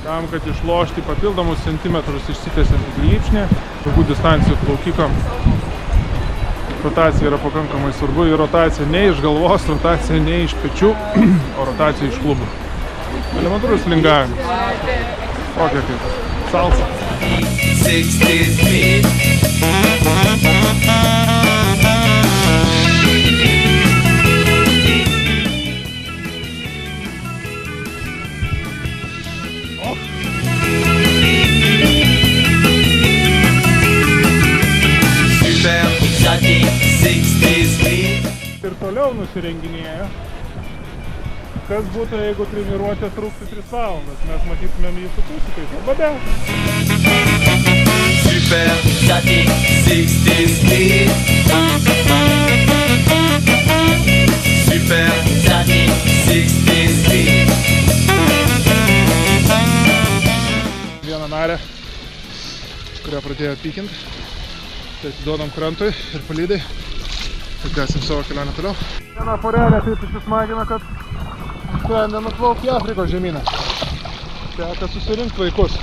Tam, kad išlošti papildomus centimetrus išsitęsiantį grybšnį, ilgų distancijų plaukikam rotacija yra pakankamai svarbu. Ir rotacija ne iš galvos, rotacija ne iš pečių, o rotacija iš klubų. Elementarus lingavimas. Tokia kaip salsa. Ir toliau nusirenginėja. Kas būtų, jeigu treniruotė truktų 3 valandas? Mes matytumėm jį su pusikais. Bade! Super static 60 speed. Super static 60 speed. Vieną narę, kurią pradėjo pykint. Tai atiduodam krantui ir palydai. Tai tęsim savo kelionę toliau. Viena porelė taip įsismagina, kad sprendė nuplaukti į Afrikos žemyną. Teka susirinkti vaikus.